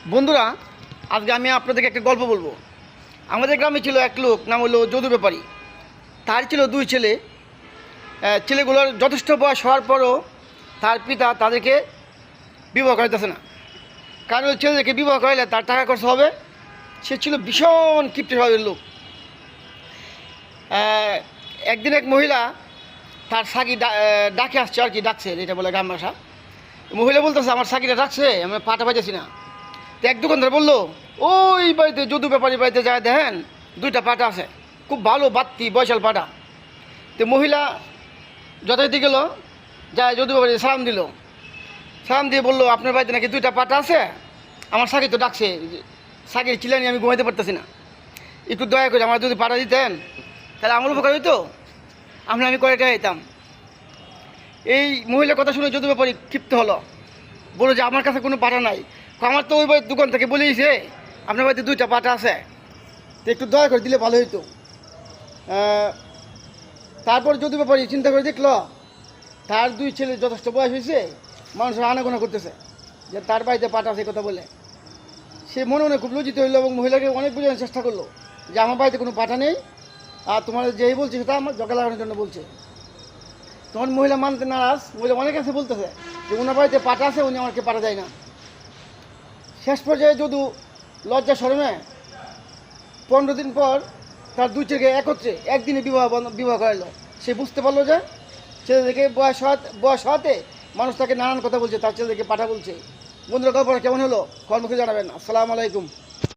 বন্ধুরা, আজকে আমি আপনাদেরকে একটা গল্প বলবো। আমাদের গ্রামে ছিল এক লোক, নাম হলো যদু ব্যাপারী। তার ছিল দুই ছেলে। ছেলেগুলোর যথেষ্ট বয়স হওয়ার পরও তার পিতা তাদেরকে বিবাহ করাইতেছে না। কারণ ওই ছেলেদেরকে বিবাহ করাইলে তার টাকা খরচ হবে। সে ছিল ভীষণ কিপ্টে স্বভাবের লোক। একদিন এক মহিলা তার সাকি ডাকে আসছে, আর কি ডাকছে, যেটা বলে গ্রাম ভাষা। মহিলা বলতেছে, আমার সাকিটা ডাকছে, আমি পাটা পাইতেছি না। তো এক দোকানদার বললো, ওই বাড়িতে যদু ব্যাপারীর বাড়িতে যায় দেখেন, দুইটা পাটা আছে, খুব ভালো বাত্তি বয়সাল পাটা। তো মহিলা যথারীতি গেল, যায় যদু ব্যাপারী সালাম দিল। সালাম দিয়ে বললো, আপনার বাড়িতে নাকি দুইটা পাটা আছে, আমার সাকি তো ডাকছে, সাকির চিলানি আমি ঘুমাইতে পারতেছি না, একটু দয়া করে আমার যদি পাটা দিতেন তাহলে আমার উপকার হইতো, আমি কয়েকটা যেতাম। এই মহিলার কথা শুনে যদু ব্যাপারী ক্ষিপ্ত হলো, বললো যে আমার কাছে কোনো পাটা নাই। আমার তো ওই বাড়ির দোকান থেকে বলেইছে আপনার বাড়িতে দুইটা পাটা আছে, তো একটু দয়া করে দিলে ভালো হইতো। তারপর যদু ব্যাপারী চিন্তা করে দেখলো, তার দুই ছেলে যথেষ্ট বয়স হয়েছে, মানুষের আনাগোনা করতেছে যে তার বাড়িতে পাটা আছে কথা বলে। সে মনে মনে খুব লজ্জিত হইলো এবং মহিলাকে অনেক বোঝানোর চেষ্টা করলো যে আমার বাড়িতে কোনো পাটা নেই, আর তোমার যেই বলছে সেটা আমার জগা লাগানোর জন্য বলছে। তখন মহিলা মানতে নারাজ। মহিলা অনেক কাছে বলতেছে যে ওনার বাড়িতে পাটা আছে, উনি আমাকে পাটা দেয় না। শেষ পর্যায়ে যদু লজ্জা শরমে 15 দিন পর তার দুই ছেলেকে একত্রে একদিনে বিবাহ করাইল। সে বুঝতে পারলো যে ছেলেদেরকে বয়স হওয়াতে মানুষ তাকে নানান কথা বলছে, তার ছেলেদেরকে পাঠা বলছে। বন্ধুরা, গল্পটা কেমন হলো কর্মকে জানাবেন। আসসালামু আলাইকুম।